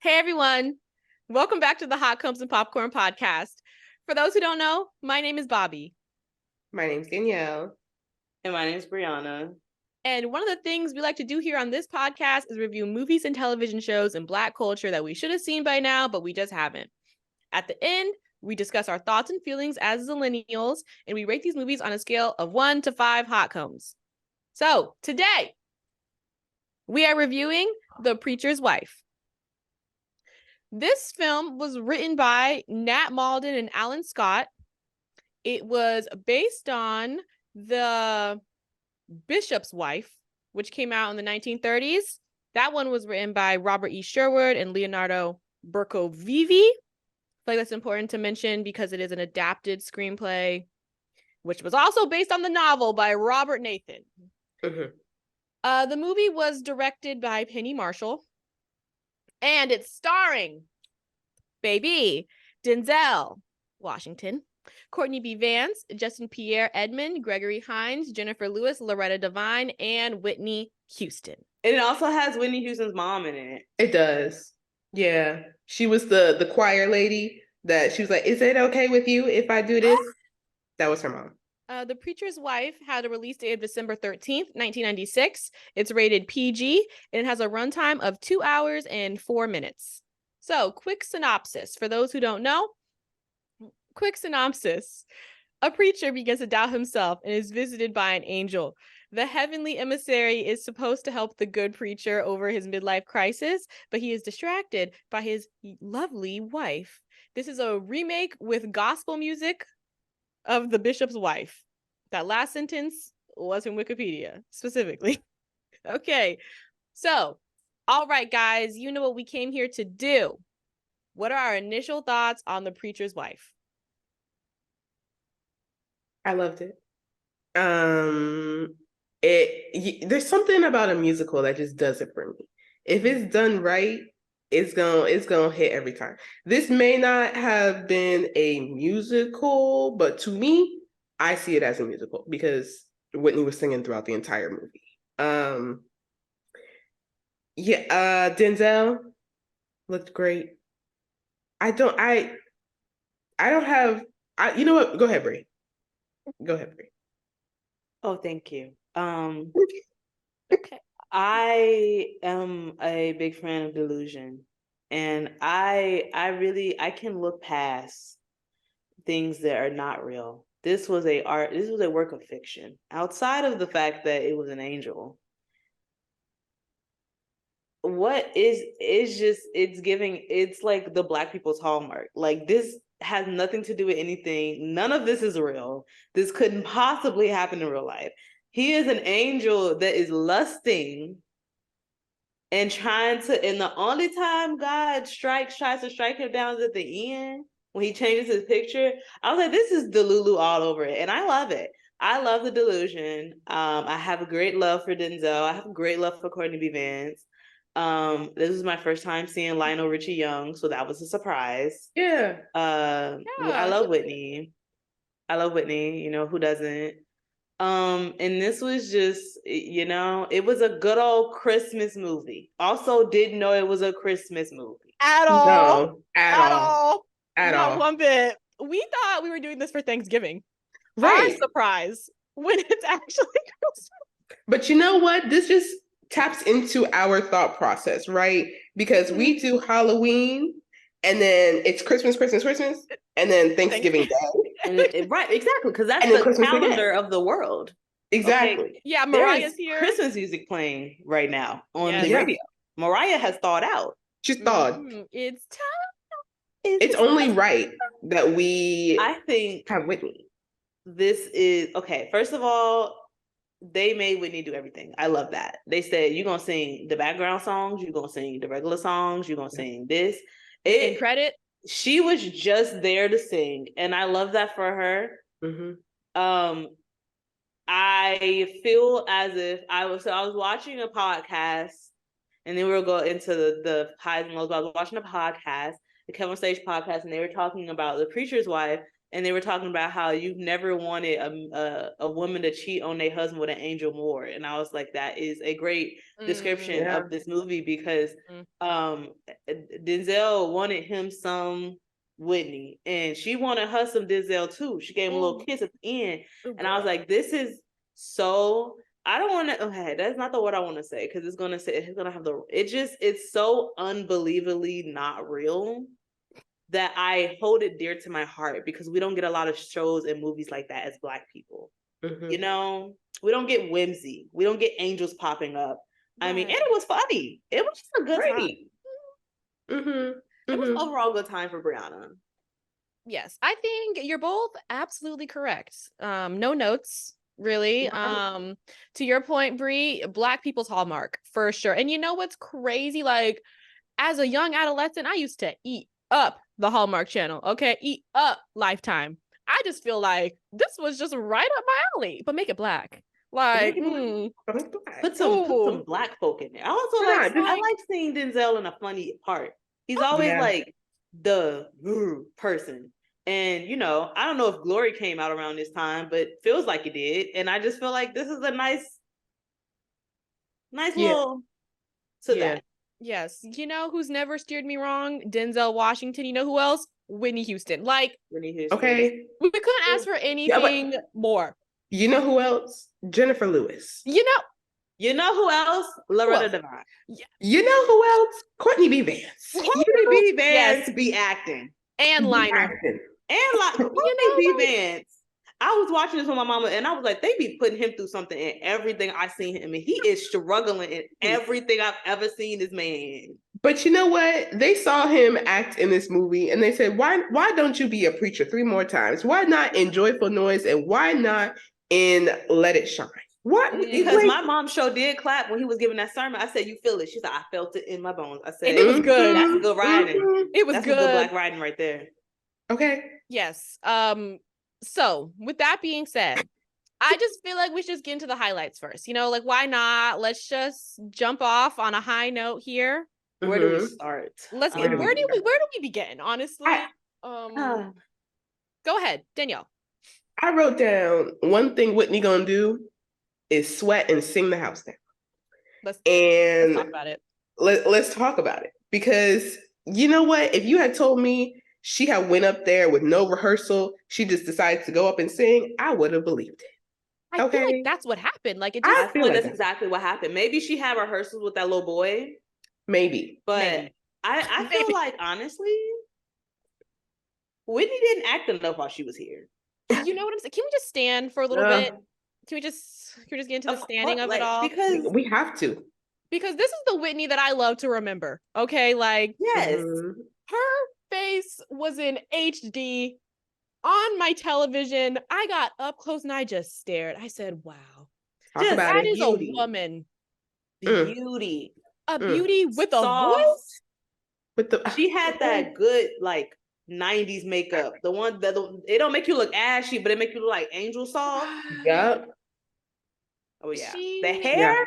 Hey everyone, welcome back to the Hot Combs and Popcorn podcast. For those who don't know, my name is Bobby. My name's Danielle. And my name's Brianna. And one of the things we like to do here on this podcast is review movies and television shows in Black culture that we should have seen by now, but we just haven't. At the end, we discuss our thoughts and feelings as millennials, and we rate these movies on a scale of 1 to 5 hot combs. So today, we are reviewing The Preacher's Wife. This film was written by Nat Malden and Alan Scott. It was based on The Bishop's Wife, which came out in the 1930s. That one was written by Robert E. Sherwood and Leonardo Bercovivi. I feel like that's important to mention because it is an adapted screenplay, which was also based on the novel by Robert Nathan. The movie was directed by Penny Marshall. And it's starring baby Denzel Washington, Courtney B. Vance, Justin Pierre Edmond, Gregory Hines, Jennifer Lewis, Loretta Devine, and Whitney Houston. And it also has Whitney Houston's mom in it. It does. Yeah. She was the choir lady that she was like, is it okay with you if I do this? That was her mom. The Preacher's Wife had a release date of December 13th, 1996. It's rated PG, and it has a runtime of 2 hours and 4 minutes. So, quick synopsis. For those who don't know, a preacher begins to doubt himself and is visited by an angel. The heavenly emissary is supposed to help the good preacher over his midlife crisis, but he is distracted by his lovely wife. This is a remake with gospel music of The Bishop's Wife. That last sentence was from Wikipedia, specifically. Okay, so, all right, guys, you know what we came here to do. What are our initial thoughts on The Preacher's Wife? I loved it. There's something about a musical that just does it for me. If it's done right, it's gonna hit every time. This may not have been a musical, but to me, I see it as a musical because Whitney was singing throughout the entire movie. Denzel looked great. You know what? Go ahead, Brie. Oh, thank you. Okay. I am a big fan of delusion, and I can look past things that are not real. This was a work of fiction. Outside of the fact that it was an angel, it's like the Black people's hallmark. Like, this has nothing to do with anything. None of this is real. This couldn't possibly happen in real life. He is an angel that is lusting and and the only time God tries to strike him down is at the end when he changes his picture. I was like, this is Delulu all over it. And I love it. I love the delusion. I have a great love for Denzel. I have a great love for Courtney B. Vance. This was my first time seeing Lionel Richie Young, so that was a surprise. Yeah. I love Whitney. You know, who doesn't? And this was just, it was a good old Christmas movie. Also didn't know it was a Christmas movie. At all. No, at all. Not one bit. We thought we were doing this for Thanksgiving. Right. Our surprise when it's actually Christmas. But you know what? This just taps into our thought process, right? Because we do Halloween and then it's Christmas, and then Thanksgiving Day. Right, exactly, because that's And then the Christmas calendar of the world. Exactly. Okay? Yeah, There Mariah's is here. Christmas music playing right now on Yes. the radio. Mariah has thought out. She's thought. It's time. It's only right that we I think have Whitney. this is okay. First of all, they made Whitney do everything. I love that. They said, you're gonna sing the background songs, you're gonna sing the regular songs, you're gonna sing this. In credit. She was just there to sing, and I love that for her. Mm-hmm. I feel as if I was watching a podcast, and then we'll go into the highs and lows. But I was watching a podcast, the Kevin Stage podcast, and they were talking about The Preacher's Wife, and they were talking about how you've never wanted a woman to cheat on their husband with an angel more. And I was like, that is a great description Yeah. of this movie, because Mm. Denzel wanted him some Whitney, and she wanted her some Denzel too. She gave him a little kiss at the end, and I was like, this is so. I don't want to. Okay, that's not the word I want to say, because it's gonna have the. It's so unbelievably not real that I hold it dear to my heart, because we don't get a lot of shows and movies like that as Black people. Mhm. You know, we don't get whimsy. We don't get angels popping up. I mean, and Right. it was funny. It was just a good time. Right. Mhm. It was Mhm. overall a good time for Brianna. Yes, I think you're both absolutely correct. No notes, really. Right. To your point, Bree, Black people's hallmark for sure. And you know what's crazy? Like, as a young adolescent, I used to eat up the Hallmark Channel. Okay, eat up Lifetime. I just feel like this was just right up my alley, but make it Black. Like, Put some ooh. Black folk in there. I also Why like not? I like seeing Denzel in a funny part. He's always Yeah. like the person. And you know, I don't know if Glory came out around this time, but feels like it did. And I just feel like this is a nice Yeah. little to Yeah. that. Yes. You know who's never steered me wrong? Denzel Washington. You know who else? Whitney Houston. Like, Whitney Houston. Okay. we couldn't ask for anything more. You know who else? Jennifer Lewis. You know, You know who else? Loretta else? Devine. You know who else? Courtney B. Vance. Courtney B. Vance Yes. be acting. and Be Liner. acting. And like Courtney know, B. like- Vance. I was watching this with my mama, and I was like, they be putting him through something in everything I seen him. And he is struggling in everything I've ever seen this man. But you know what? They saw him act in this movie and they said, why don't you be a preacher 3 more times? Why not in Joyful Noise, and why not in Let It Shine? What? Because my mom show did clap when he was giving that sermon. I said, you feel it? She said, I felt it in my bones. I said, And it was good. That's good writing. It was That's good. some good Black writing right there. Okay. Yes. So with that being said, I just feel like we should just get into the highlights first. You know, like, why not? Let's just jump off on a high note here. Where do we Mhm. start? Let's get Where where do do we we begin, honestly? Uh, Go ahead, Danielle. I wrote down one thing Whitney gonna do is sweat and sing the house down. Let's And talk about it. let's talk about it, because you know what? If you had told me she had went up there with no rehearsal, she just decided to go up and sing, I would have believed it. I feel like Okay. that's what happened. Like, it I just I feel like like that's that. exactly what happened. Maybe she had rehearsals with that little boy, Maybe. but Maybe. I feel Maybe. like, honestly, Whitney didn't act enough while she was here. You know what I'm saying? Can we just stand for a little bit? Can we just get into the standing of it all? Because We have to. Because this is the Whitney that I love to remember. Okay, like, yes, Mhm. her face was in HD on my television. I got up close and I just stared. I said, wow. Talk Just about That it. is a beauty. woman. beauty. A Mm. beauty with a Soft. voice. With the She had that good like 90s makeup. The one that it don't make you look ashy, but it make you look like angel soft. Yep. Oh yeah. She- The hair. Yeah.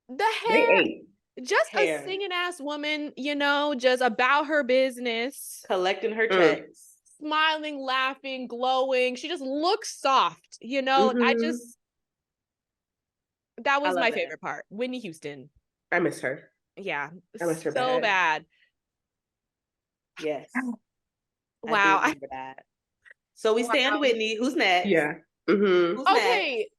The They hair. ate. Just Hair. a singing ass woman, you know, just about her business. Collecting her checks. Smiling, laughing, glowing. She just looks soft, you know. Like, Mhm. that was love my that. favorite part. Whitney Houston. I miss her. Yeah. I miss her So bad. bad. Yes. I Wow. do remember that. So we stand Wow. Whitney. Who's next? Yeah. Mm-hmm. Who's Okay. next?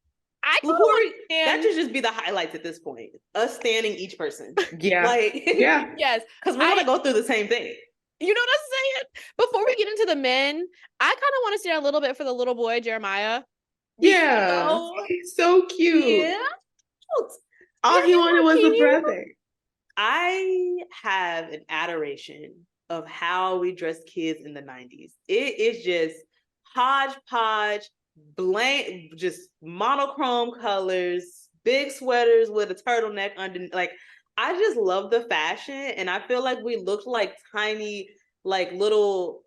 I Who kinda are wanna that stand- should just be the highlights at this point. Us standing each person. Yeah. Like Yeah. Yes. because we're gonna go through the same thing. You know what I'm saying? Before we get into the men, I kind of want to stand a little bit for the little boy, Jeremiah. Yeah. Oh, He's so cute. Yeah. All he wanted was a Can you- brother. I have an adoration of how we dressed kids in the 90s. It is just hodgepodge, blank, just monochrome colors, big sweaters with a turtleneck under. Like, I just love the fashion, and I feel like we looked like tiny, like little,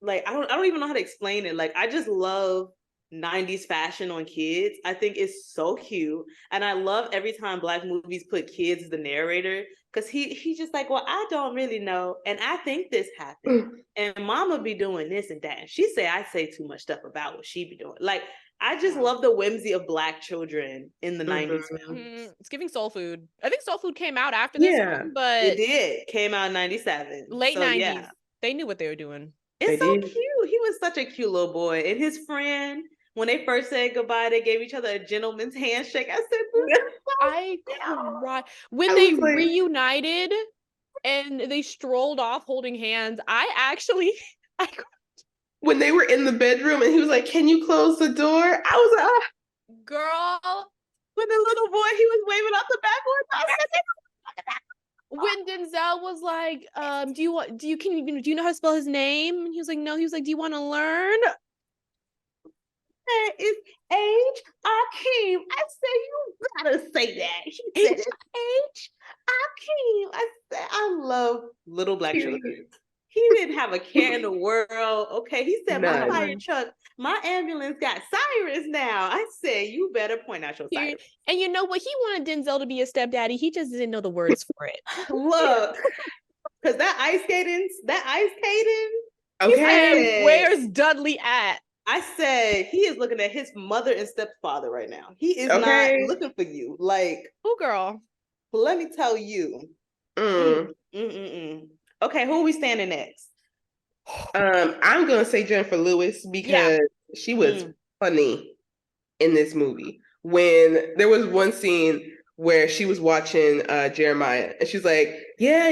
like I don't even know how to explain it. Like, I just love 90s fashion on kids, I think is so cute. And I love every time Black movies put kids as the narrator, because he's just like, well, I don't really know. And I think this happened. And mama be doing this and that. And she say I say too much stuff about what she be doing. Like, I just love the whimsy of Black children in the 90s films. It's giving soul food. I think soul food came out after this one, but It did. Came out in 97. late So, 90s. yeah. They knew what they were doing. It's They so did. cute. He was such a cute little boy. And his friend, when they first said goodbye, they gave each other a gentleman's handshake. I said, this is so I cute. cried. When I they was like- reunited and they strolled off holding hands, I actually When they were in the bedroom and he was like, "Can you close the door?" I was like, "Ah." girl, When the little boy, he was waving up the backboard. I said, when Denzel was like, do you know how to spell his name? And he was like, no. He was like, do you want to learn? it's H-Akeem. I said, you gotta say that. He said, it's H-Akeem. I said, I love little Black children. He didn't have a care in the world. Okay, he said, my None. fire truck, my ambulance got sirens now. I said, you better point out your Here- sirens. And you know what? He wanted Denzel to be a stepdaddy. He just didn't know the words for it. Look, because that ice skating, Okay. said- Where's Dudley at? I said, he is looking at his mother and stepfather right now. He is Okay. not looking for you. Like, Oh, girl. let me tell you. Mm. Okay, who are we standing next? I'm gonna say Jennifer Lewis because she was funny in this movie. When there was one scene where she was watching Jeremiah and she's like, "Yeah,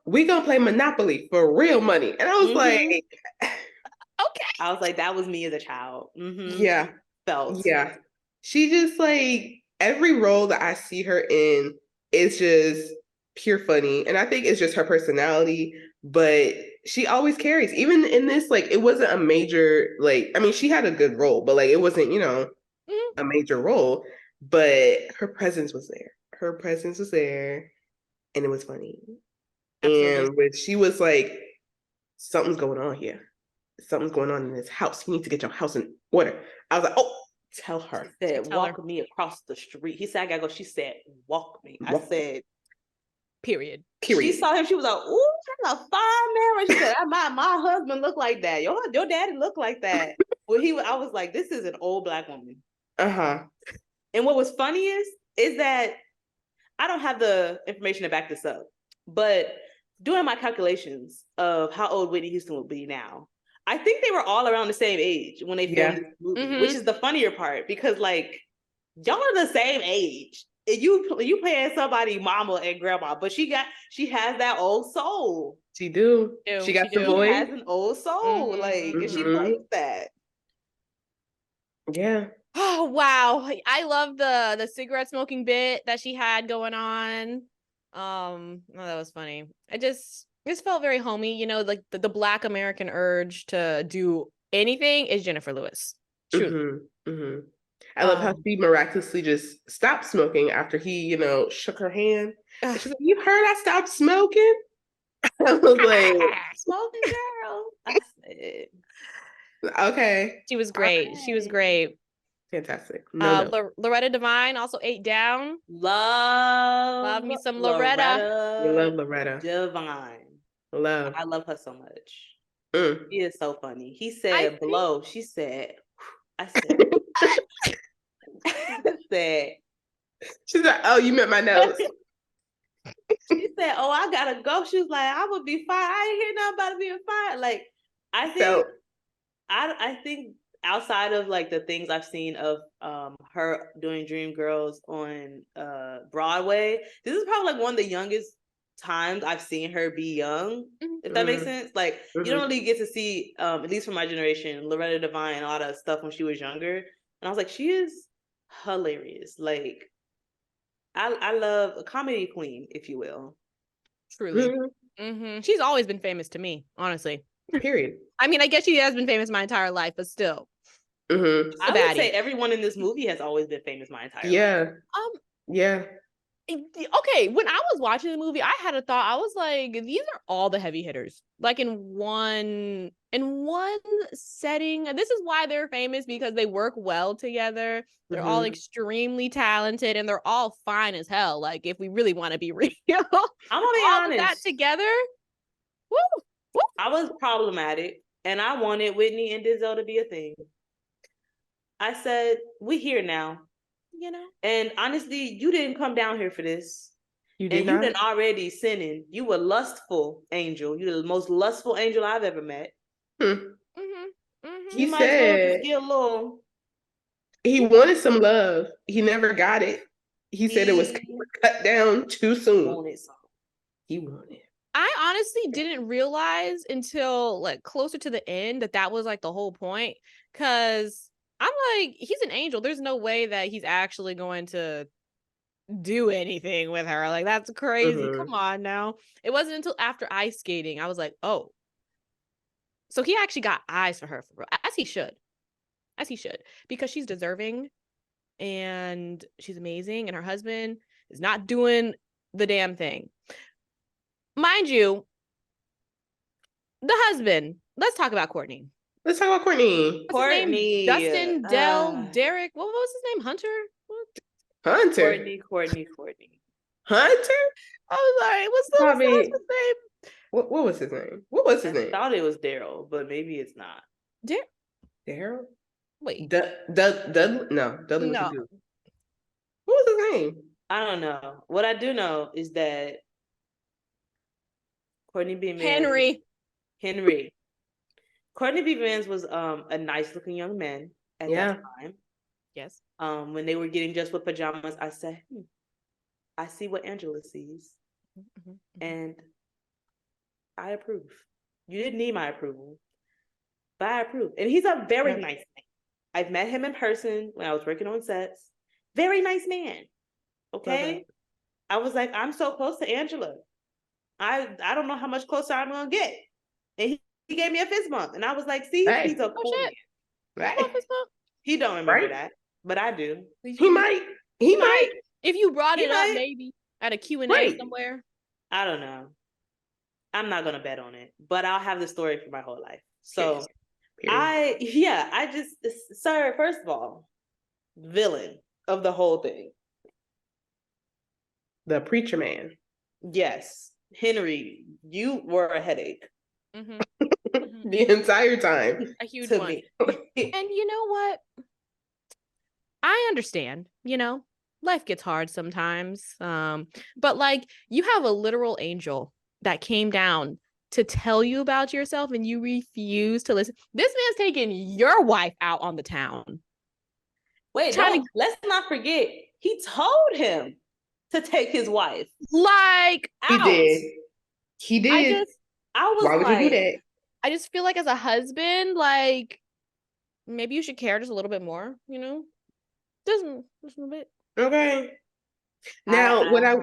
we gonna play Monopoly for real money," and I was like, Okay. I was like, that was me as a child. "Yeah, Felt. yeah." She just like every role that I see her in is just pure funny, and I think it's just her personality. But she always carries, even in this, like it wasn't a major, like I mean, she had a good role, but like it wasn't, a major role. But her presence was there. Her presence was there, and it was funny. Absolutely. And when she was like, "Something's going on here. Something's going on in this house. You need to get your house in order." I was like, "Oh, tell her." He said, Tell her. walk me across the street. He said, I gotta go. She said, walk me. I Walk. said, Period. she saw him. She was like, ooh, that's a fine man. She said, my husband looked like that. Your daddy looked like that. Well, I was like, this is an old Black woman. Uh-huh. And what was funny is that I don't have the information to back this up, but doing my calculations of how old Whitney Houston will be now, I think they were all around the same age when they filmed this movie, which is the funnier part, because like y'all are the same age. You playing somebody mama and grandma, but she has that old soul. She do. She got the She voice. has an old soul, like, and she plays that. Yeah. Oh wow. I love the cigarette smoking bit that she had going on. Oh, that was funny. I just felt very homey, like the Black American urge to do anything is Jennifer Lewis. Truly. I love how she miraculously just stopped smoking after he, shook her hand. And she's like, "You heard I stopped smoking?" I was like, Smoking girl. I said, okay. She was great. She was great. Fantastic. Loretta Devine also ate down. Love me some Loretta. We love Loretta Divine. Love. I love her so much. She is so funny. He said blow. She said, I said, she's like, "Oh, you meant my nose." She said, "Oh, I gotta go." She was like, "I would be fine. I ain't hear nothing about it being fine." Like, I think outside of like the things I've seen of her doing Dreamgirls on Broadway, this is probably like one of the youngest times I've seen her be young, if that makes sense. Like, you don't really get to see, at least for my generation, Loretta Devine and all that stuff when she was younger. And I was like, she is hilarious. Like, I love a comedy queen, if you will. Truly. She's always been famous to me, honestly. Period. I mean, I guess she has been famous my entire life, but still. I would say everyone in this movie has always been famous my entire life. Yeah. Yeah. Okay, when I was watching the movie, I had a thought. I was like, these are all the heavy hitters, like in one setting. And this is why they're famous, because they work well together. They're all extremely talented, and they're all fine as hell. Like, if we really want to be real, I'm gonna be all honest. of that together, woo, woo. I was problematic, and I wanted Whitney and Denzel to be a thing. I said, we here now. You know, And honestly, you didn't come down here for this. You did And not. you didn't already sinning. You were lustful angel. You're the most lustful angel I've ever met. He You might as well said just get a little. he wanted some love. He never got it. He said it was cut down too soon. Wanted some. He wanted. I honestly didn't realize until like closer to the end that was like the whole point. Cause I'm like, he's an angel. There's no way that he's actually going to do anything with her. Like, that's crazy. Come on now. It wasn't until after ice skating I was like, oh, so he actually got eyes for her, for real, as he should. As he should, because she's deserving and she's amazing, and her husband is not doing the damn thing. Mind you, the husband, let's talk about Courtney. Let's talk about Courtney. What's his name? Dustin, Derek. What was his name? Hunter? Hunter. Courtney. Hunter? I'm sorry. What's the husband's name? What was his name? What was his name? I thought it was Daryl, but maybe it's not. Daryl? Wait. Dudley? No, Dudley was good. What was his name? I don't know. What I do know is that Courtney B. Vance. Henry. Courtney B. Vance was a nice looking young man at that time. Yes. When they were getting just with pajamas, I said, I see what Angela sees. And I approve. You didn't need my approval, but I approve. And he's a very nice man. I've met him in person when I was working on sets. Very nice man. Okay. I was like, I'm so close to Angela. I don't know how much closer I'm gonna get. And he gave me a fist bump, and I was like, see, he's a cool man. Right. He don't remember that, but I do. He might. If you brought it up, maybe at a Q&A somewhere. I don't know. I'm not gonna bet on it, but I'll have the story for my whole life. So sir, first of all, villain of the whole thing. The preacher man. Yes. Henry, you were a headache. The entire time. A huge one. And you know what? I understand, life gets hard sometimes. But like, you have a literal angel that came down to tell you about yourself, and you refuse to listen. This man's taking your wife out on the town. Wait, let's not forget, he told him to take his wife. Like, out. He did. Why would you do that? I just feel like, as a husband, like, maybe you should care just a little bit more, just a little bit. Okay. Now, what I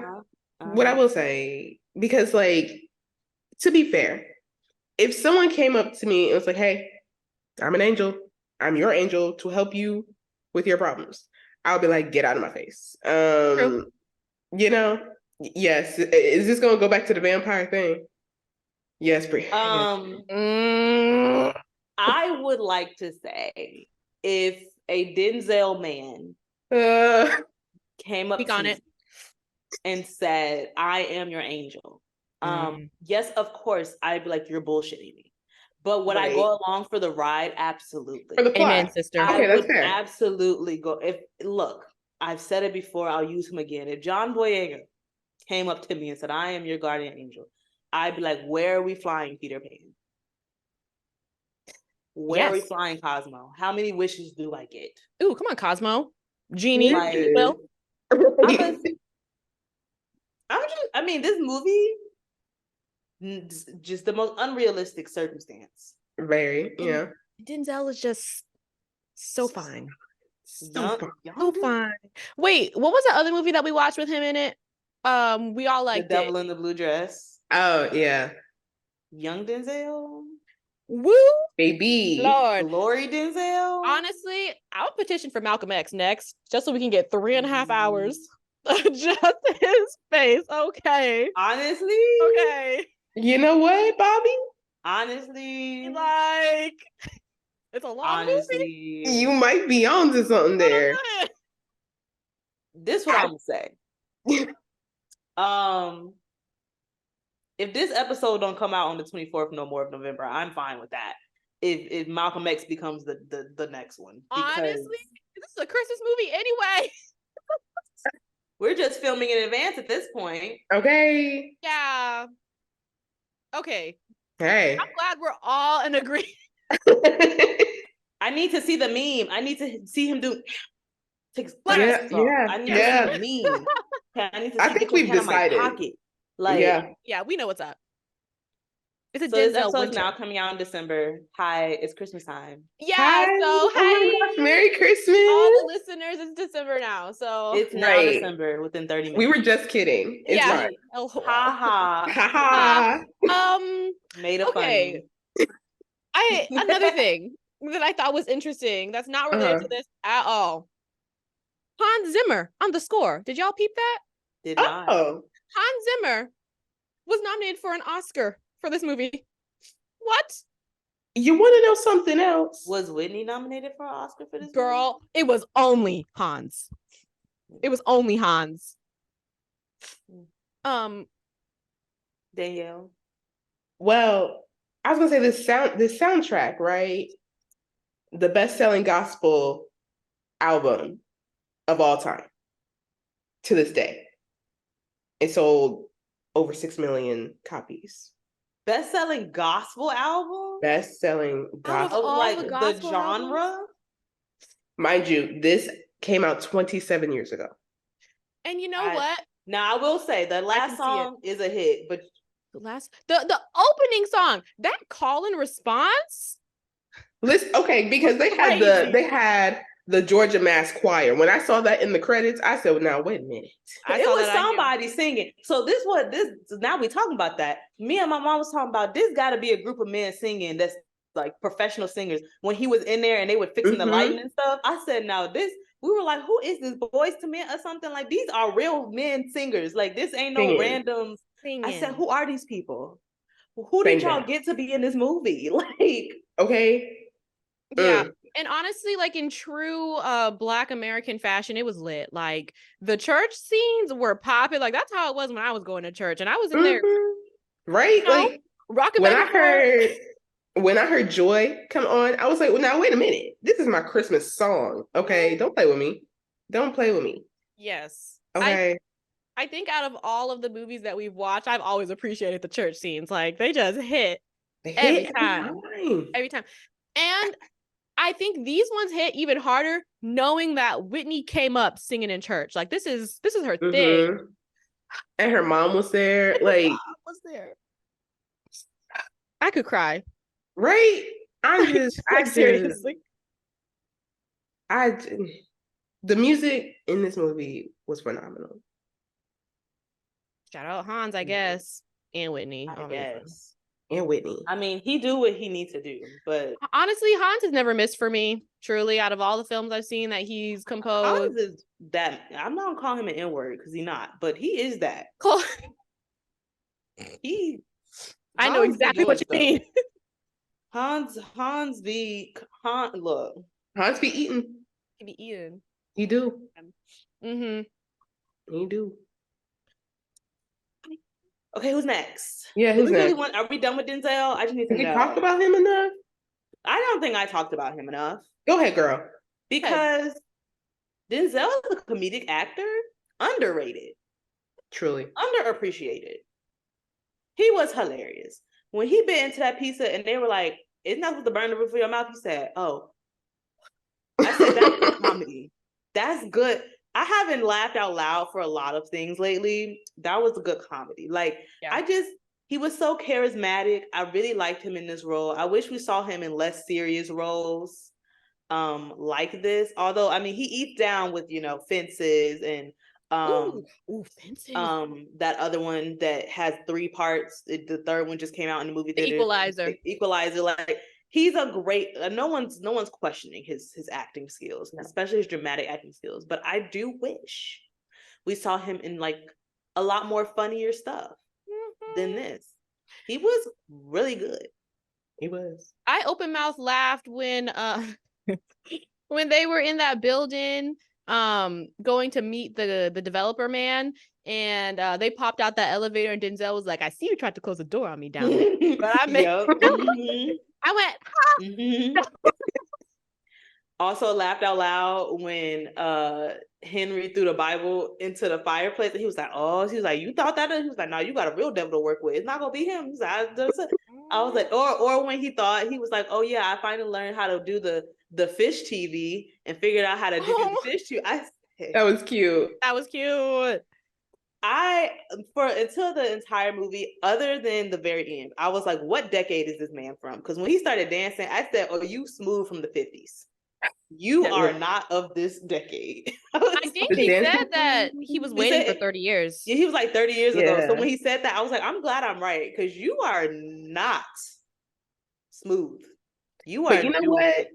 will say, because like, to be fair, if someone came up to me and was like, hey, I'm an angel, I'm your angel to help you with your problems, I'll be like, get out of my face. True. Yes. Is this gonna go back to the vampire thing? Yes, I would like to say, if a Denzel man came up to me and said, I am your angel, yes, of course, I'd be like, you're bullshitting me. But would I go along for the ride? Absolutely. For the plot. Amen, sister. I would absolutely go. Look, I've said it before, I'll use him again. If John Boyega came up to me and said, I am your guardian angel, I'd be like, where are we flying, Peter Pan? Where are we flying, Cosmo? How many wishes do I get? Ooh, come on, Cosmo. Genie. Well, this movie, just the most unrealistic circumstance. Very, yeah. Denzel is just so fine. So fine. Wait, what was the other movie that we watched with him in it? We all liked The Devil in the Blue Dress. Oh, yeah. Young Denzel. Woo, baby. Lord. Glory Denzel. Honestly, I would petition for Malcolm X next, just so we can get 3.5 hours Just his face. Okay. Honestly, Okay. You know what, Bobby? honestly, Like, it's a long movie. honestly, You might be onto something But there. this what I'm gonna say. If this episode don't come out on the 24th no more of November, I'm fine with that. If Malcolm X becomes the next one, because Honestly, this is a Christmas movie anyway. we're just filming in advance at this point. Okay. Yeah. Okay. Hey. I'm glad we're all in agreement. I need to see the meme. I need to see him do. Yeah, yeah, I need yeah. to see the meme. Okay, I need to I see think get your we've hand in my decided. pocket. Like, Yeah. Yeah, we know what's up. It's a so this Denzel episode's Winter. now coming out in December. Hi, it's Christmas time. Yeah, Hi. so Oh my gosh, Merry Christmas. all the listeners, it's December now. So It's now Right. December within 30 minutes. We were just kidding. It's yeah. fine. Oh, Ha Ha ha. Made a okay. Another thing that I thought was interesting that's not related to this at all. Hans Zimmer on the score. Did y'all peep that? Did not. Oh. Hans Zimmer was nominated for an Oscar for this movie. What? You want to know something else? Was Whitney nominated for an Oscar for this Girl, it was only Hans. It was only Hans. Danielle. Well, I was gonna say this soundtrack, right? The best-selling gospel album of all time to this day. It sold over 6 million copies. Best-selling gospel album? Best-selling gospel. Of all like the the gospel genre? albums? Mind you, this came out 27 years ago. And you know what? Now I will say the last song is a hit, but the opening song, that call and response. Listen, okay, because they had the Georgia Mass Choir. When I saw that in the credits, I said, well, "Now wait a minute." It was somebody singing. So now we talking about that. Me and my mom was talking about this got to be a group of men singing that's like professional singers. When he was in there and they were fixing the lighting and stuff, I said, now this. We were like, who is this, Boys to Men or something? Like, these are real men singers. Like, this ain't no randoms. I said, who are these people? Who did y'all get to be in this movie? Like, okay. Yeah. And honestly, like in true Black American fashion, it was lit. Like the church scenes were popping. Like that's how it was when I was going to church. And I was in there. Right? You know, like rocking when I heard Joy come on, I was like, well, now wait a minute. This is my Christmas song. Okay. Don't play with me. Don't play with me. Yes. Okay. I think out of all of the movies that we've watched, I've always appreciated the church scenes. Like they just hit every time. Every time. And I think these ones hit even harder knowing that Whitney came up singing in church. Like this is her thing. And her mom was there. I could cry. Right? Seriously. The music in this movie was phenomenal. Shout out Hans, I guess, and Whitney. I guess. And Whitney. I mean, he do what he needs to do, but honestly, Hans has never missed for me. Truly, out of all the films I've seen that he's composed, Hans is that. I'm not gonna call him an N-word because he's not, but he is that. I know exactly what you mean. Hans be eating. He be eating. He do. He do. Okay, who's next? Yeah, who's next? Are we done with Denzel? I just need to know. We talked about him enough? I don't think I talked about him enough. Go ahead, girl. Because Denzel is a comedic actor, underrated. Truly. Underappreciated. He was hilarious. When he bit into that pizza and they were like, isn't that supposed to burn the roof of your mouth? He said, oh. I said, that's good comedy. That's good. I haven't laughed out loud for a lot of things lately. That was a good comedy. Like, he was so charismatic. I really liked him in this role. I wish we saw him in less serious roles like this. Although, I mean, he eats down with, Fences and Fences. That other one that has 3 parts. The third one just came out in the movie theater. Equalizer. Like, he's a great. No one's questioning his acting skills, especially his dramatic acting skills. But I do wish we saw him in like a lot more funnier stuff than this. He was really good. He was. I open mouth laughed when when they were in that building going to meet the developer man, and they popped out that elevator, and Denzel was like, I see you tried to close the door on me down there, but I made I went, Also laughed out loud when Henry threw the Bible into the fireplace, and he was like, "Oh," he was like, "You thought that?" He was like, "No, you got a real devil to work with. It's not gonna be him." He's like, I was like, or when he thought, he was like, "Oh yeah, I finally learned how to do the fish TV and figured out how to do the fish TV." That was cute. That was cute. Until the entire movie, other than the very end, I was like, "What decade is this man from?" Because when he started dancing, I said, "Oh, you smooth from the 50s. You are not of this decade." I think he said that he was waiting for 30 years. Yeah, he was like 30 years ago. So when he said that, I was like, I'm glad I'm right, because you are not smooth. You are. But you know what?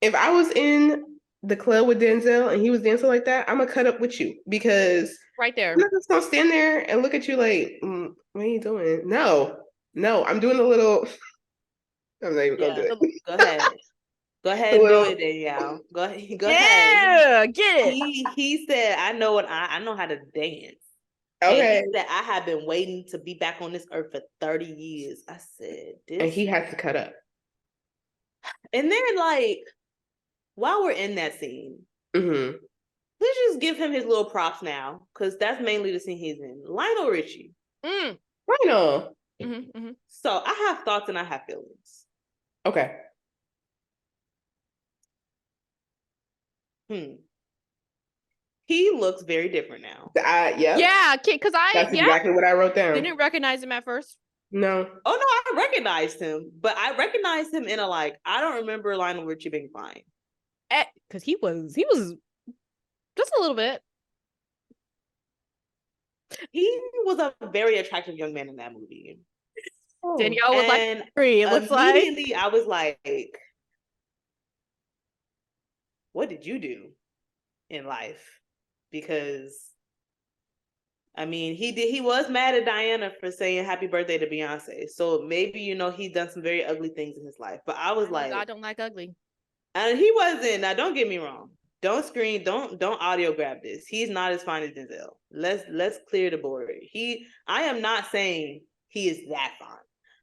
If I was in the club with Denzel and he was dancing like that, I'm gonna cut up with you, because right there. I'm not just gonna stand there and look at you like, what are you doing? No, I'm doing a little. I'm not even gonna do it. Go ahead. Go ahead and do it, Danielle. Go ahead. Yeah, get it. He said, I know how to dance. Okay. And he said, I have been waiting to be back on this earth for 30 years. I said, and he had to cut up. And then, like, while we're in that scene, let's just give him his little props now, because that's mainly the scene he's in. Lionel Richie. Lionel. So I have thoughts and I have feelings. Okay. He looks very different now. Yeah, because that's exactly what I wrote down. Didn't recognize him at first. No. Oh no, I recognized him, but I recognized him in a like, I don't remember Lionel Richie being fine. Because he was just a little bit. He was a very attractive young man in that movie. Danielle was like, it looks like. Immediately I was like, what did you do in life? Because I mean, he was mad at Diana for saying happy birthday to Beyonce. So maybe, he's done some very ugly things in his life. But I was like, God don't like ugly. And he wasn't. Now don't get me wrong. Don't screen, don't audio grab this. He's not as fine as Denzel. Let's clear the board. I am not saying he is that fine.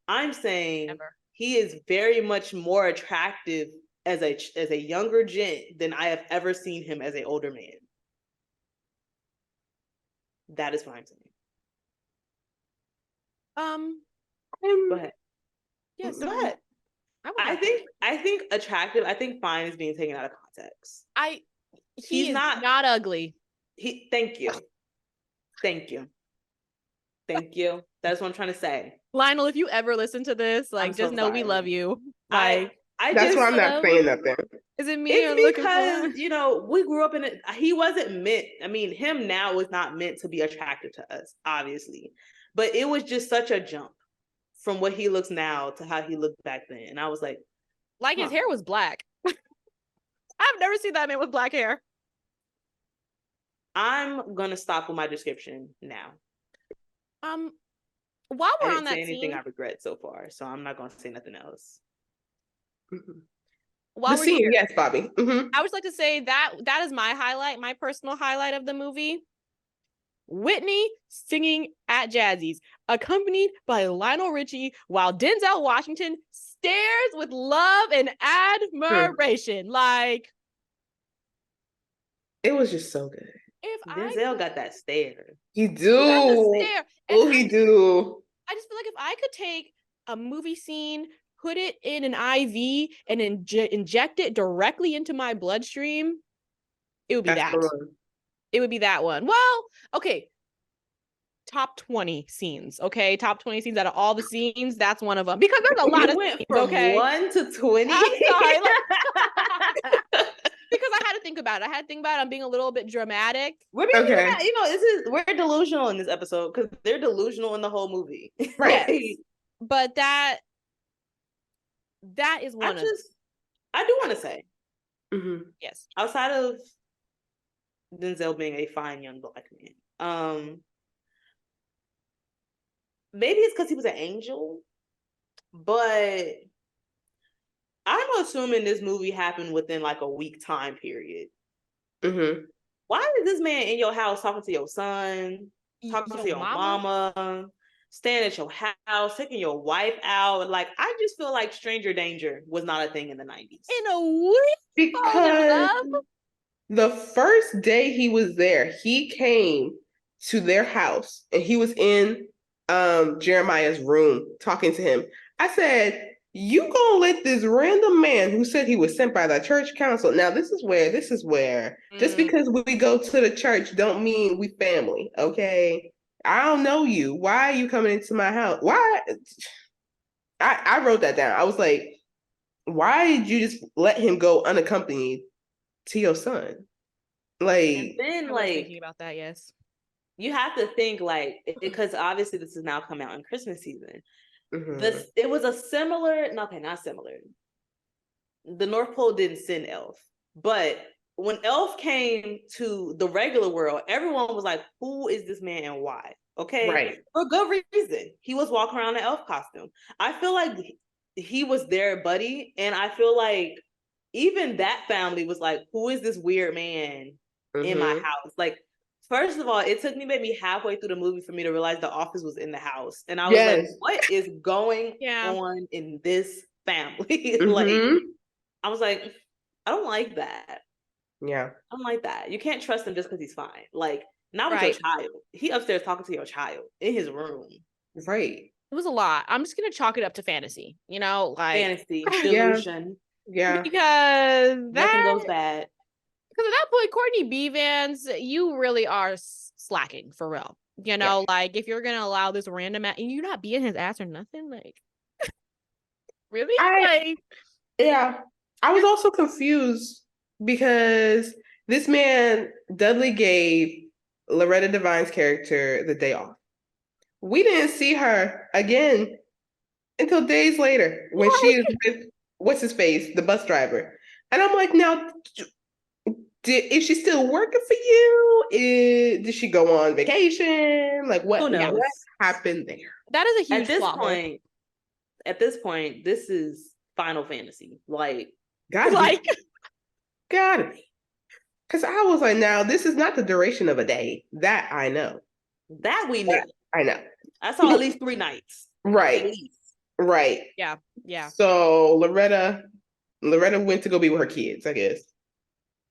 I'm saying he is very much more attractive as a younger gent than I have ever seen him as an older man. That is what I'm saying. Go ahead. Yes. Go ahead. I think attractive. I think fine is being taken out of context. He's not ugly. Thank you. That's what I'm trying to say. Lionel, if you ever listen to this, just know we love you. That's why I'm not saying nothing. Is it me? It's because we grew up in it. He wasn't meant. I mean, him now was not meant to be attractive to us, obviously, but it was just such a jump from what he looks now to how he looked back then. And I was like, his hair was black. I've never seen that man with black hair. I'm gonna stop with my description now. While we're I on that anything scene, I regret so far, so I'm not gonna say nothing else. While we're here, yes, Bobby. I would like to say that is my highlight, my personal highlight of the movie. Whitney singing at Jazzy's, accompanied by Lionel Richie, while Denzel Washington stares with love and admiration. Like, it was just so good. Denzel got that stare. He do. He do. I just feel like if I could take a movie scene, put it in an IV, and inject it directly into my bloodstream, it would be that. It would be that one. Well, okay. Top 20 scenes. Okay. Top 20 scenes out of all the scenes. That's one of them. Because there's a lot of scenes, from 1 to 20. I'm sorry. Because I had to think about it. I'm being a little bit dramatic. We're being dramatic. We're delusional in this episode because they're delusional in the whole movie. Right. Yes. But that is one I do want to say, yes, outside of Denzel being a fine young black man. Maybe it's because he was an angel, but I'm assuming this movie happened within like a week time period. Mm-hmm. Why is this man in your house talking to your son, talking to your mama, staying at your house, taking your wife out? Like, I just feel like stranger danger was not a thing in the 90s. In a week, Because the first day he was there, he came to their house and he was in Jeremiah's room talking to him. I said, you gonna let this random man who said he was sent by the church council. Now this is where just because we go to the church don't mean we family, okay? I don't know you. Why are you coming into my house? Why? I wrote that down. I was like, why did you just let him go unaccompanied to your son? Like, and then I was thinking about that, yes. You have to think like, because obviously this is now come out in Christmas season. It was a similar, okay, not similar. The North Pole didn't send Elf, but when Elf came to the regular world, everyone was like, who is this man and why? Okay. right. For good reason. He was walking around in elf costume. I feel like he was their buddy. And I feel like even that family was like, who is this weird man in my house? Like, first of all, it took me maybe halfway through the movie for me to realize the office was in the house. And I was like, what is going on in this family? Like, I was like, I don't like that. Yeah. I don't like that. You can't trust him just because he's fine. Like, not with your child. He upstairs talking to your child in his room. Right. It was a lot. I'm just gonna chalk it up to fantasy, you know, like fantasy, delusion. Yeah. Because nothing goes bad. Because at that point, Courtney B. Vance, you really are slacking for real. You know, like if you're gonna allow this random and you're not being his ass or nothing, like really? Yeah. I was also confused because this man, Dudley, gave Loretta Devine's character the day off. We didn't see her again until days later when she is with what's his face, the bus driver. And I'm like, now, is she still working for you? Did she go on vacation? Like, what happened there? That is a huge At this point, this is Final Fantasy. Like, gotta be. Because I was like, now, this is not the duration of a day. That I know. That we knew. I know. I saw at least 3 nights. Right. At least. Right. Yeah. Yeah. So Loretta went to go be with her kids, I guess.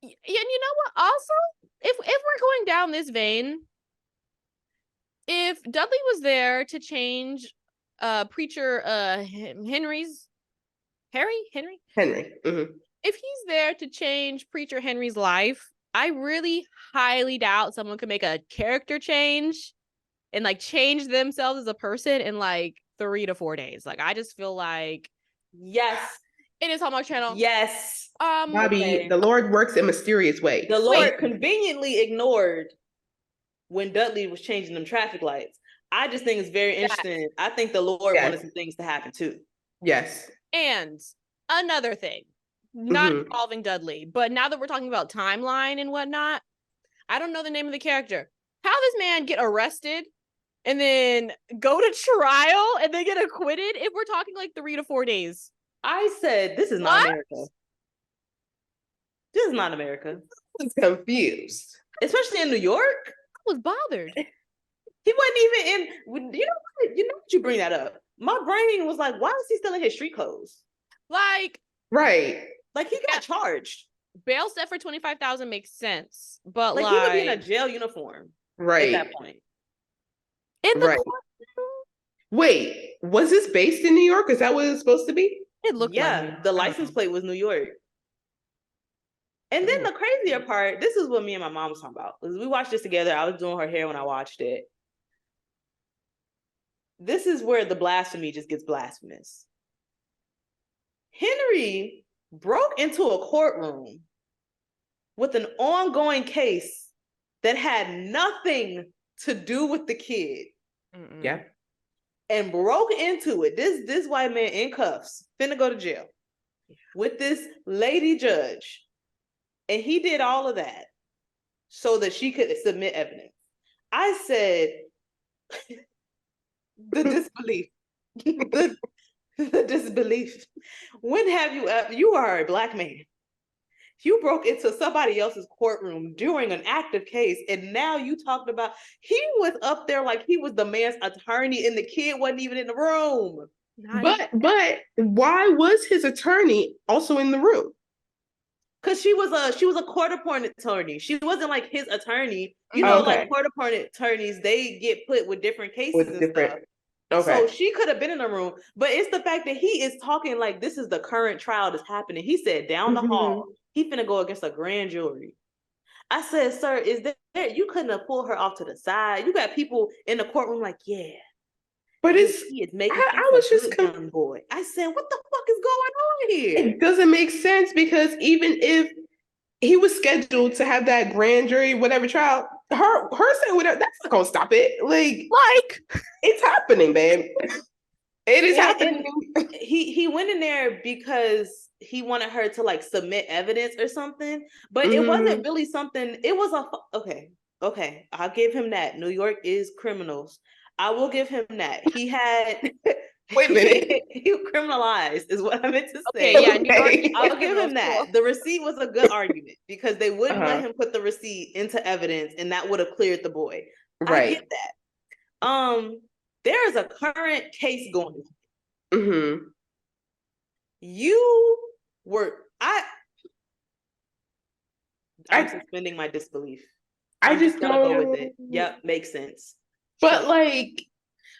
And you know what? Also, if we're going down this vein, if Dudley was there to change preacher Henry's Harry? Mm-hmm. If he's there to change preacher Henry's life, I really highly doubt someone could make a character change and like change themselves as a person in like 3 to 4 days. Like, I just feel like, yes, it is Hallmark Channel. Yes, Bobby, the Lord works in mysterious ways. The Lord conveniently ignored when Dudley was changing them traffic lights. I just think it's very interesting. I think the Lord wanted some things to happen too. Yes. And another thing, not involving Dudley, but now that we're talking about timeline and whatnot, I don't know the name of the character. How this man get arrested and then go to trial and then get acquitted if we're talking like 3 to 4 days? I said, this is not America. This is not America. I was confused. Especially in New York. I was bothered. He wasn't even in, you know what, you bring that up. My brain was like, why is he still in his street clothes? Like, right. Like, he got charged. Bail set for $25,000 makes sense, but like he would be in a jail uniform, right, at that point. In the courtroom? Wait, was this based in New York? Is that what it's supposed to be? It looked like the license plate was New York. And then the crazier part, this is what me and my mom was talking about. We watched this together. I was doing her hair when I watched it. This is where the blasphemy just gets blasphemous. Henry broke into a courtroom with an ongoing case that had nothing to do with the kid. Yeah. And broke into it. This white man in cuffs, finna go to jail with this lady judge. And he did all of that so that she could submit evidence. I said, the disbelief. the disbelief. When have you ever, you are a Black man. You broke into somebody else's courtroom during an active case, and now you talked about, he was up there like he was the man's attorney, and the kid wasn't even in the room. But why was his attorney also in the room? Because she was a court-appointed attorney. She wasn't like his attorney. You know, like court-appointed attorneys, they get put with different cases and stuff. Okay. So she could have been in the room, but it's the fact that he is talking like this is the current trial that's happening. He said down the hall, he finna go against a grand jury. I said, sir, is there, you couldn't have pulled her off to the side. You got people in the courtroom like, yeah. But he is making I was just young boy. I said, what the fuck is going on here? It doesn't make sense, because even if he was scheduled to have that grand jury, whatever trial, her saying whatever, that's not gonna stop it. Like it's happening, babe. It is happening. He went in there because he wanted her to like submit evidence or something, but it wasn't really something. It was okay. I'll give him that. New York is criminals. I will give him that. He had. Wait a minute. He criminalized is what I meant to say. Okay, yeah, New York. I'll give him that. The receipt was a good argument because they wouldn't let him put the receipt into evidence, and that would have cleared the boy. Right. I get that. There is a current case going on. You were I'm suspending my disbelief. I just gotta go with it. Yep, makes sense. But like,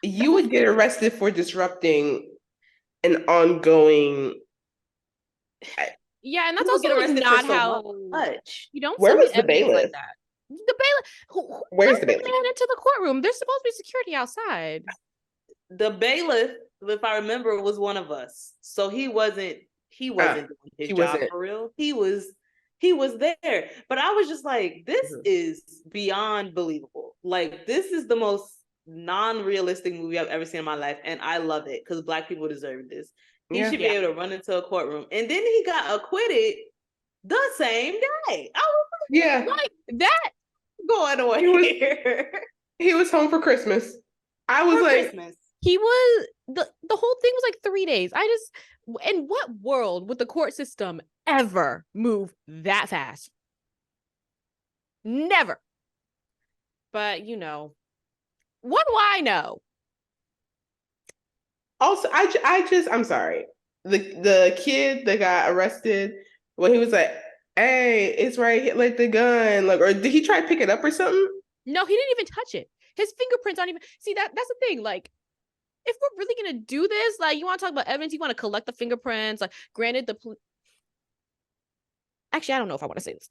you would get arrested for disrupting an ongoing. Yeah, and that's also not how much. You don't. Where was the bailiff? Like that. The bailiff. Where's the bailiff? Into the courtroom. There's supposed to be security outside. The bailiff, if I remember, was one of us. So he wasn't doing his job for real. He was there. But I was just like, this is beyond believable. Like, this is the most non-realistic movie I've ever seen in my life. And I love it because Black people deserve this. He should be able to run into a courtroom. And then he got acquitted the same day. I was like that going on here. He was home for Christmas. I was Christmas. He was the whole thing was like 3 days. In what world would the court system ever move that fast? Never. But what do I know? Also, I'm sorry. The kid that got arrested when he was like, "Hey, it's right here, like the gun," like, or did he try to pick it up or something? No, he didn't even touch it. His fingerprints aren't even. See, that's the thing. Like, if we're really gonna do this, like, you want to talk about evidence, you want to collect the fingerprints. Like, granted, actually, I don't know if I want to say this.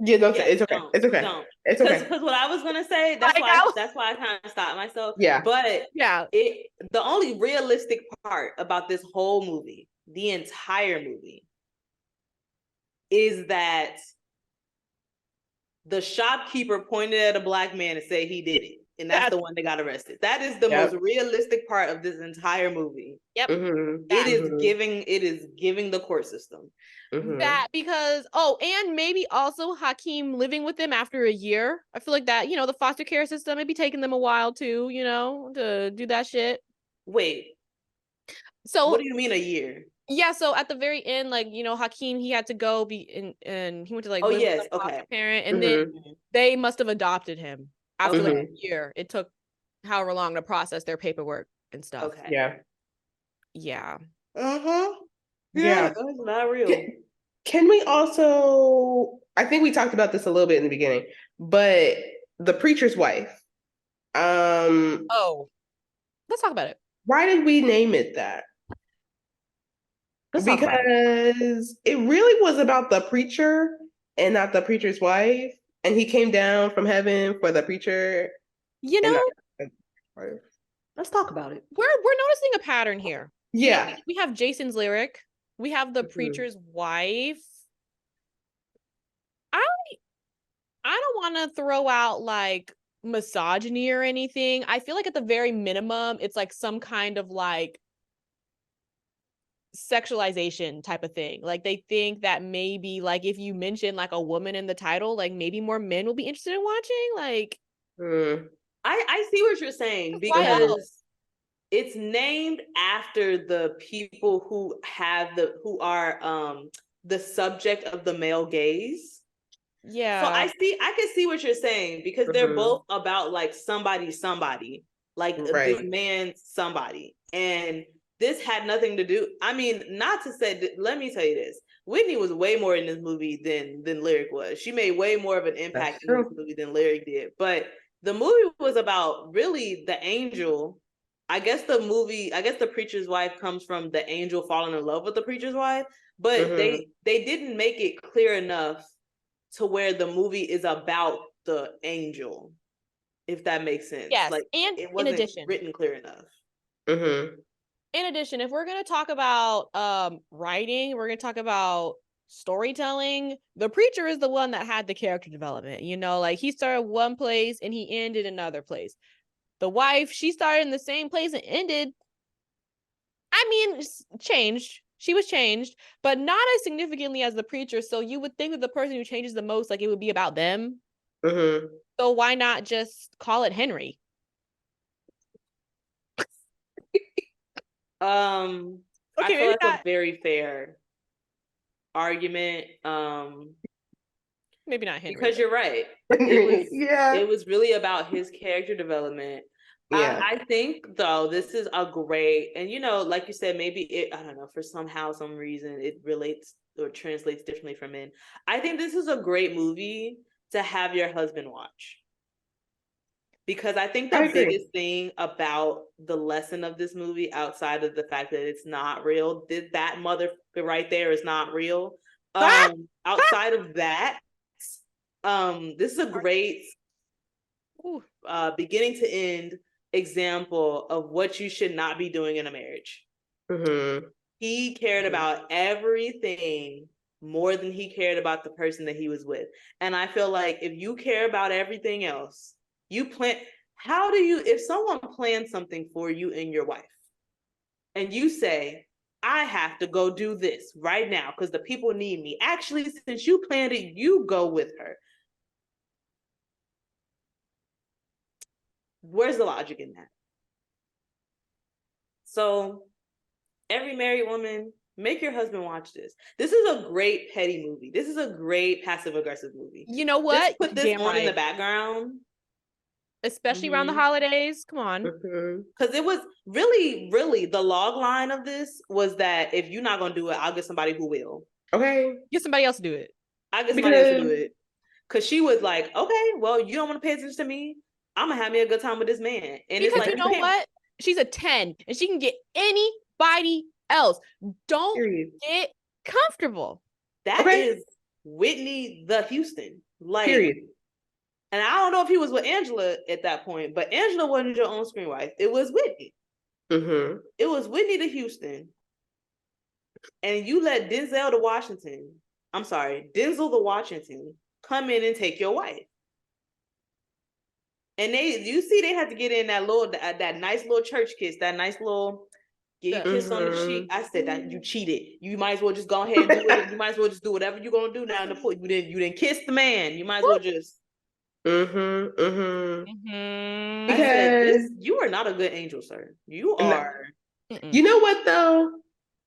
Yeah, don't say it. It's okay. It's okay. Don't. It's okay. Because what I was gonna say, that's why I kind of stopped myself. Yeah. But the only realistic part about this whole movie, the entire movie, is that the shopkeeper pointed at a Black man and said he did it. And that's the one that got arrested. That is the most realistic part of this entire movie. Yep. It is giving the court system. That because and maybe also Hakeem living with them after a year. I feel like that, the foster care system may be taking them a while too, to do that shit. Wait. So what do you mean a year? Yeah, so at the very end, like, Hakeem, he had to go and he went to like live with a foster parent, and then they must have adopted him after like a year. It took however long to process their paperwork and stuff. Okay. Yeah. Yeah. Yeah, that's not real. Can we also, I think we talked about this a little bit in the beginning, but the preacher's wife. Let's talk about it. Why did we name it that? Because it really was about the preacher and not the preacher's wife. And he came down from heaven for the preacher. Let's talk about it. We're noticing a pattern here. Yeah. We have Jason's lyric. We have the preacher's wife. I don't want to throw out like misogyny or anything. I feel like at the very minimum, it's like some kind of like sexualization type of thing. Like they think that maybe like if you mention like a woman in the title, like maybe more men will be interested in watching. Like I see what you're saying, wild. because it's named after the people who are the subject of the male gaze. Yeah. So I can see what you're saying, because they're both about like somebody, like this man, somebody. And this had nothing to do. I mean, not to say, let me tell you this. Whitney was way more in this movie than Lyric was. She made way more of an impact in this movie than Lyric did. But the movie was about really the angel. I guess the preacher's wife comes from the angel falling in love with the preacher's wife, but they didn't make it clear enough to where the movie is about the angel, if that makes sense. Yes, like and it wasn't in addition, written clear enough. In addition, if we're gonna talk about writing, we're gonna talk about storytelling. The preacher is the one that had the character development. You know, like he started one place and he ended another place. The wife, she started in the same place and ended. I mean, changed. She was changed, but not as significantly as the preacher. So you would think that the person who changes the most, like it would be about them. So why not just call it Henry? I feel that's a very fair argument. Maybe not Henry, because you're right. It was really about his character development. Yeah. I think though this is a great, and you know, like you said, maybe I don't know, for some reason it relates or translates differently for men. I think this is a great movie to have your husband watch. Because I think the biggest thing about the lesson of this movie, outside of the fact that it's not real, that mother right there is not real. Outside of that, this is a great beginning to end example of what you should not be doing in a marriage. He cared about everything more than he cared about the person that he was with. And I feel like if you care about everything else, if someone plans something for you and your wife, and you say, I have to go do this right now because the people need me. Actually, since you planned it, you go with her. Where's the logic in that? So every married woman, make your husband watch this. This is a great petty movie. This is a great passive aggressive movie. You know what? Just put this on in the background. Especially around the holidays. Come on. Because it was really the log line of this was that if you're not going to do it, I'll get somebody who will. Okay. Get somebody else to do it. I'll get somebody else to do it. Because she was like, okay, well, you don't want to pay attention to me. I'm going to have me a good time with this man. And because it's like, you know what? She's a 10 and she can get anybody else. Don't get comfortable. That is Whitney the Houston. Like, period. And I don't know if he was with Angela at that point, but Angela wasn't your own screen wife. It was Whitney. It was Whitney to Houston. And you let Denzel the Washington come in and take your wife. And they had to get in that nice little church kiss, that nice little kiss on the cheek. I said that you cheated. You might as well just go ahead and do it. You might as well just do whatever you're gonna do now in the pool. You didn't kiss the man. You might as well just. I said, you are not a good angel, sir. You are. You know what though?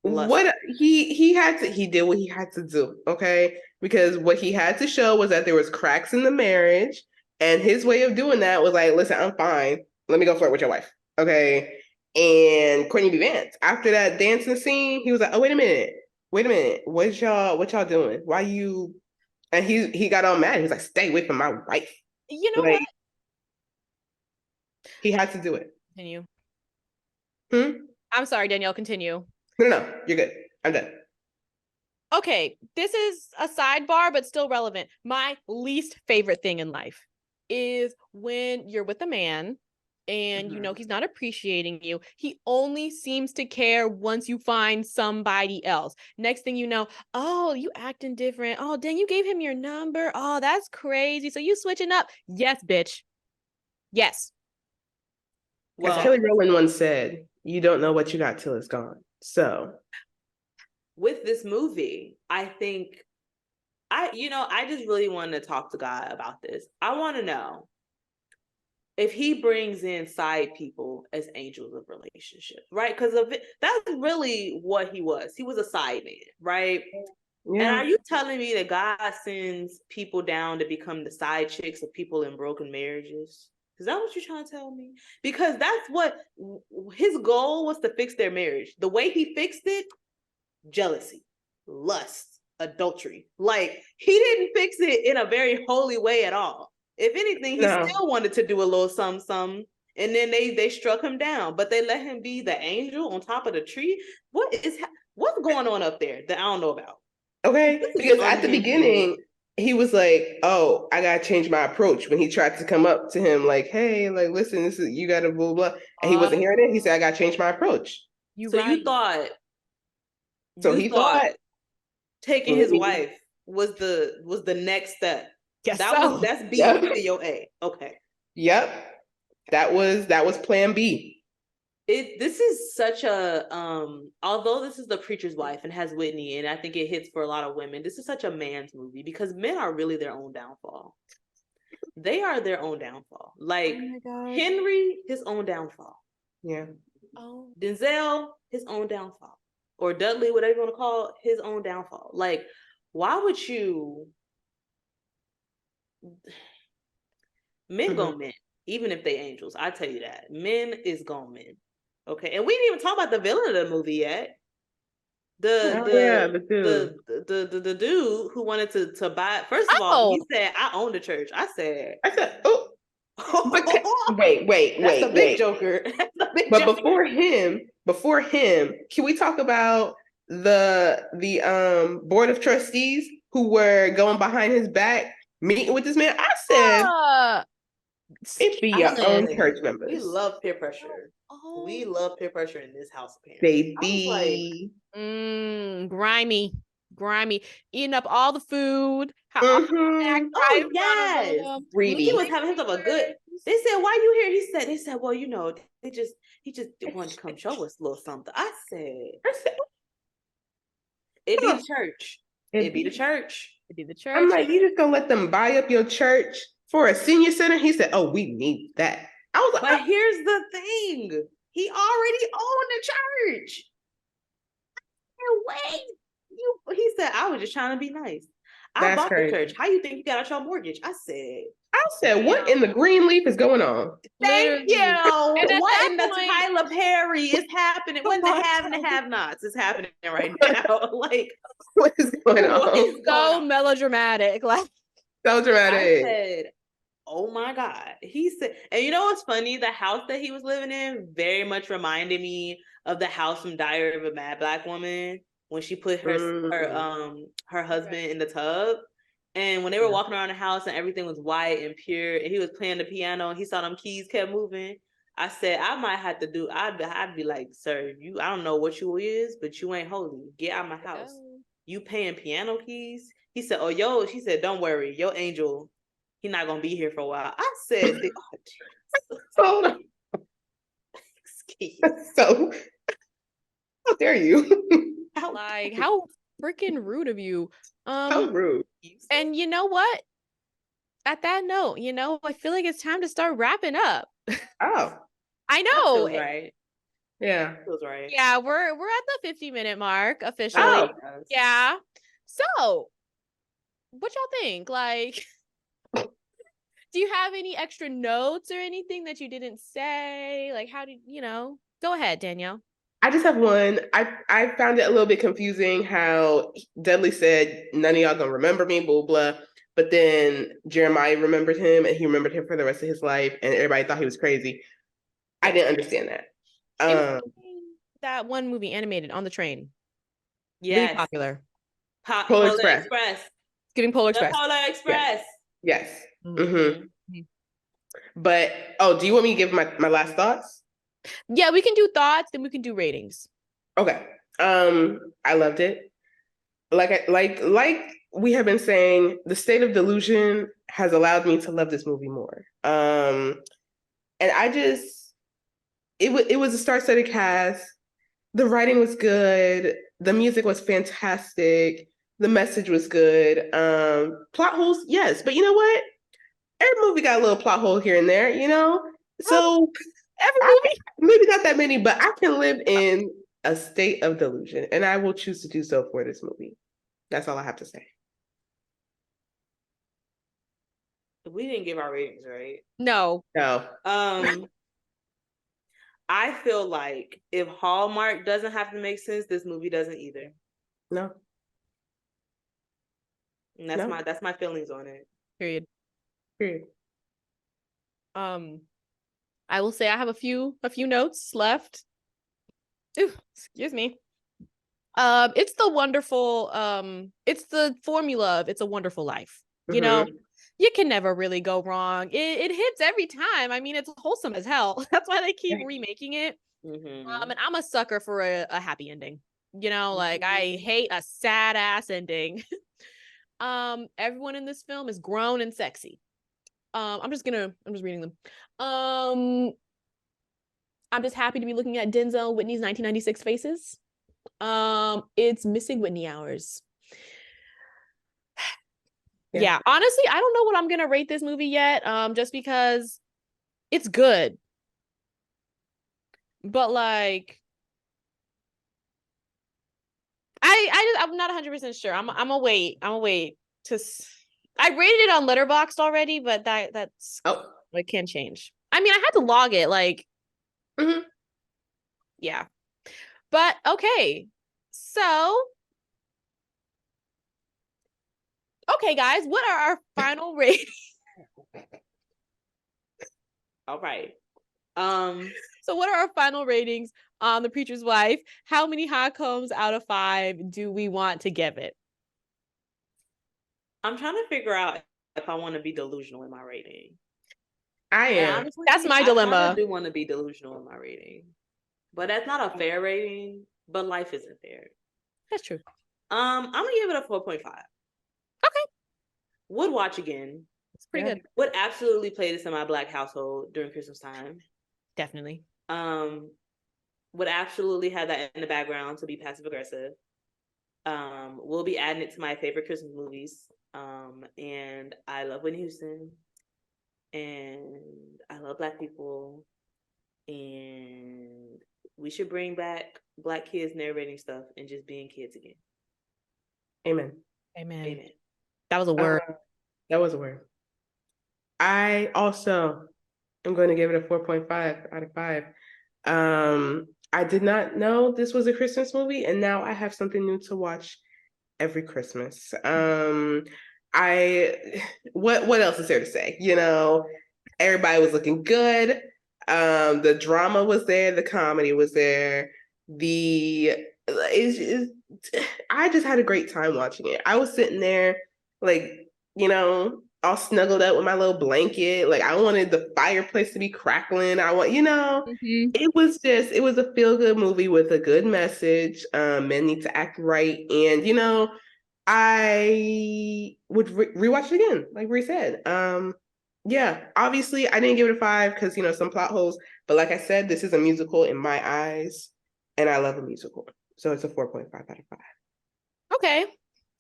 What he did what he had to do, okay? Because what he had to show was that there was cracks in the marriage, and his way of doing that was like, listen, I'm fine. Let me go flirt with your wife, okay? And Courtney B. Vance, after that dancing scene, he was like, oh, wait a minute, what y'all doing? Why you? And he got all mad. He was like, stay away from my wife. You know what? He had to do it. Continue. I'm sorry, Danielle, continue. No, you're good. I'm done. Okay, this is a sidebar, but still relevant. My least favorite thing in life is when you're with a man and you know he's not appreciating you. He only seems to care once you find somebody else. Next thing you know, oh, you acting different. Oh, dang, you gave him your number. Oh, that's crazy. So you switching up. Yes, bitch. Yes. Well, Kelly Rowland once said, you don't know what you got till it's gone. So with this movie, I think I just really want to talk to God about this. I want to know if he brings in side people as angels of relationship, right? Because that's really what he was. He was a side man, right? Yeah. And are you telling me that God sends people down to become the side chicks of people in broken marriages? Is that what you're trying to tell me? Because that's what his goal was, to fix their marriage. The way he fixed it, jealousy, lust, adultery. Like, he didn't fix it in a very holy way at all. If anything, he still wanted to do a little something. And then they struck him down, but they let him be the angel on top of the tree. What's going on up there that I don't know about? Okay, because at the beginning, he was like, "Oh, I gotta change my approach." When he tried to come up to him, like, "Hey, like, listen, this is you gotta blah blah," and he wasn't hearing it. He said, "I gotta change my approach." You thought taking his wife was the next step. Yes, that's B to your A. Okay. Yep, that was Plan B. This is such a although this is The Preacher's Wife and has Whitney, and I think it hits for a lot of women, this is such a man's movie because men are really their own downfall. They are their own downfall. Like, Henry, his own downfall. Yeah. Oh. Denzel, his own downfall. Or Dudley, whatever you want to call it, his own downfall. Like, why would you men go men, even if they angels? I tell you that. Men is gone men. Okay, and we didn't even talk about the villain of the movie yet. The dude who wanted to buy. First of all, he said, "I own the church." I said, "Oh, wait, that's a big joker." But before him, can we talk about the board of trustees who were going behind his back meeting with this man? I said, it be your own church members. We love peer pressure. We love peer pressure in this house, apparently. Baby. Grimy, eating up all the food. Oh, yes. He was having himself a good. They said, "Why you here?" They said, "Well, you know, he just wanted to come show us a little something." I said, "It be the church. It be the church. It be the church." I'm like, you just gonna let them buy up your church for a senior center? He said, "Oh, we need that." I was like, but here's the thing: he already owned the church. Wait, he said, "I was just trying to be nice. I bought the church. How you think you got out your mortgage?" I said, "What in the green leaf is going on?" Thank you. What in the Tyler Perry is happening? What in the have and the have-nots is happening right now? Like, what is going on? So melodramatic, like so dramatic. I said, "Oh my God." He said, and you know what's funny? The house that he was living in very much reminded me of the house from Diary of a Mad Black Woman when she put her husband in the tub. And when they were walking around the house and everything was white and pure, and he was playing the piano and he saw them keys kept moving, I said, I might have to do, I'd be like, "Sir, I don't know what you is, but you ain't holy. Get out of my house. You paying piano keys?" He said, "Oh, she said, don't worry, your angel, he not gonna be here for a while." I said, "Hold on." So, how dare you? Like, how freaking rude of you. How rude. And you know what? At that note, I feel like it's time to start wrapping up. Oh. I know. That feels right. Yeah. Feels right. Yeah, we're at the 50-minute mark officially. Oh. Yeah. So, what y'all think? Like, do you have any extra notes or anything that you didn't say? Like, how did go ahead, Danielle. I just have one. I found it a little bit confusing how Dudley said, "None of y'all gonna remember me," blah, blah. But then Jeremiah remembered him and he remembered him for the rest of his life and everybody thought he was crazy. I didn't understand that. That one movie animated on the train. Yes. Really popular. Polar Express. Giving Polar Express. Polar Express. Yes. Mm-hmm. But, do you want me to give my last thoughts? Yeah, we can do thoughts, then we can do ratings. Okay. I loved it. Like we have been saying, the state of delusion has allowed me to love this movie more. And it was a star-studded cast. The writing was good. The music was fantastic. The message was good. Plot holes, yes, but you know what? Every movie got a little plot hole here and there, you know? So Every I, movie. maybe not that many, but I can live in a state of delusion, and I will choose to do so for this movie. That's all I have to say. We didn't give our ratings, right? No. No. I feel like if Hallmark doesn't have to make sense, this movie doesn't either. No. And that's my feelings on it. Period. Period. I will say I have a few notes left. Ooh, excuse me. It's the wonderful, it's the formula of It's a Wonderful Life. You know, you can never really go wrong. It hits every time. I mean, it's wholesome as hell. That's why they keep remaking it. And I'm a sucker for a happy ending. You know, like I hate a sad ass ending. Everyone in this film is grown and sexy. I'm just reading them. I'm just happy to be looking at Denzel Whitney's 1996 faces. It's missing Whitney hours. Yeah, honestly, I don't know what I'm gonna rate this movie yet. Just because it's good. But like I'm not 100% sure. I'm gonna wait. I'm gonna wait to I rated it on Letterboxd already, but that's it can change. I mean, I had to log it like yeah. But okay. So okay, guys, what are our final ratings? All right. So what are our final ratings on The Preacher's Wife? How many hot combs out of 5 do we want to give it? I'm trying to figure out if I want to be delusional in my rating. I am. Honestly, that's my dilemma. I do want to be delusional in my rating, but that's not a fair rating. But life isn't fair. That's true. I'm gonna give it a 4.5. Okay. Would watch again. It's pretty good. Would absolutely play this in my Black household during Christmas time. Definitely. Would absolutely have that in the background to be passive aggressive. We'll be adding it to my favorite Christmas movies. And I love Whitney Houston. And I love Black people. And we should bring back Black kids narrating stuff and just being kids again. Amen. Amen. That was a word. That was a word. I also am going to give it a 4.5 out of 5. I did not know this was a Christmas movie, and now I have something new to watch every Christmas. What else is there to say? You know, everybody was looking good. The drama was there, the comedy was there. I just had a great time watching it. I was sitting there, like, you know, all snuggled up with my little blanket. Like, I wanted the fireplace to be crackling. It was a feel-good movie with a good message. Men need to act right. And, you know, I would rewatch it again, like Bree said. Yeah, obviously I didn't give it a 5 because, you know, some plot holes. But like I said, this is a musical in my eyes, and I love a musical. So it's a 4.5 out of 5. Okay.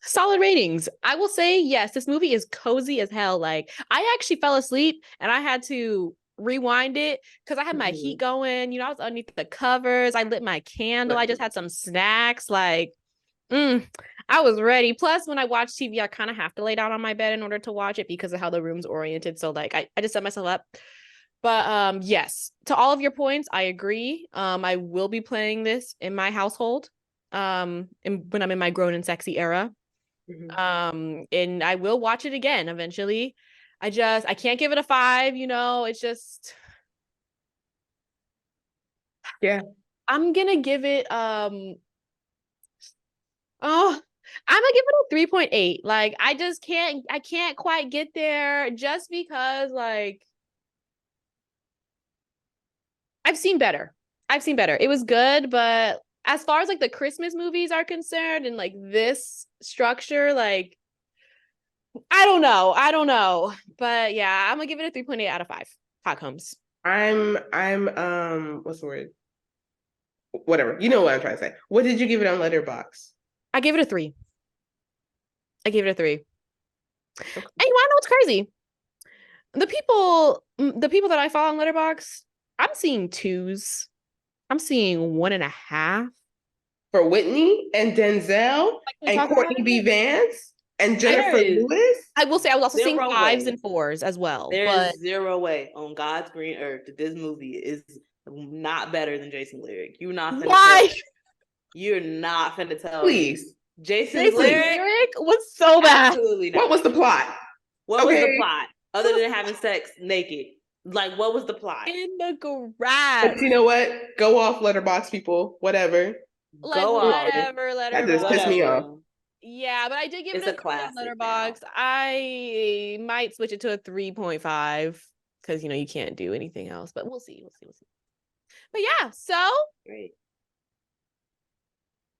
Solid ratings. I will say, yes, this movie is cozy as hell. Like, I actually fell asleep and I had to rewind it because I had my heat going. You know, I was underneath the covers. I lit my candle. I just had some snacks. Like, I was ready. Plus, when I watch TV, I kind of have to lay down on my bed in order to watch it because of how the room's oriented. So, like, I just set myself up. But yes, to all of your points, I agree. I will be playing this in my household when I'm in my grown and sexy era. And I will watch it again eventually. I can't give it a 5, you know, it's just I'm gonna give it I'm gonna give it a 3.8. Like, I can't quite get there just because, like, I've seen better. It was good, but as far as like the Christmas movies are concerned and like this structure, like, I don't know. But yeah, I'm gonna give it a 3.8 out of 5. Hot combs. I'm what's the word? Whatever. You know what I'm trying to say. What did you give it on Letterboxd? I gave it a 3. I gave it a 3. Okay. And you wanna know what's crazy? The people that I follow on Letterboxd, I'm seeing 2s. I'm seeing 1.5. For Whitney and Denzel Like we and talked Courtney about B. it. Vance and Jennifer There is Lewis. I will say I was also seeing 0 5s way. and 4s as well. There But is 0 way on God's green earth that this movie is not better than Jason Lyric. You're not finna why? You're not finna tell me. Please. Jason's Jason Lyric? Lyric was so bad. Absolutely not. What was the plot? What was the Okay. plot? Other than having sex naked. Like, what was the plot? In the garage. But you know what? Go off Letterboxd, people. Whatever. Like, Go off. whatever, That just pissed me off. Whatever. Yeah, but I did give It's it a 3 on classic Letterboxd. I might switch it to a 3.5 because you can't do anything else. But we'll see. But yeah, so Great.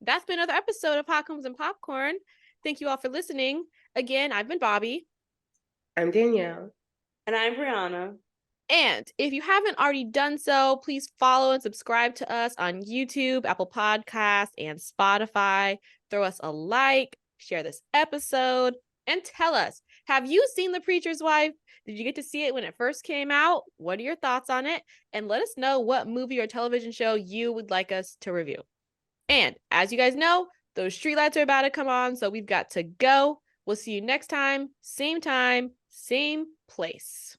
that's been another episode of Hot Combs and Popcorn. Thank you all for listening. Again, I've been Bobby. I'm Danielle. And I'm Brianna. And if you haven't already done so, please follow and subscribe to us on YouTube, Apple Podcasts, and Spotify. Throw us a like, share this episode, and tell us, have you seen The Preacher's Wife? Did you get to see it when it first came out? What are your thoughts on it? And let us know what movie or television show you would like us to review. And as you guys know, those streetlights are about to come on, so we've got to go. We'll see you next time, same place.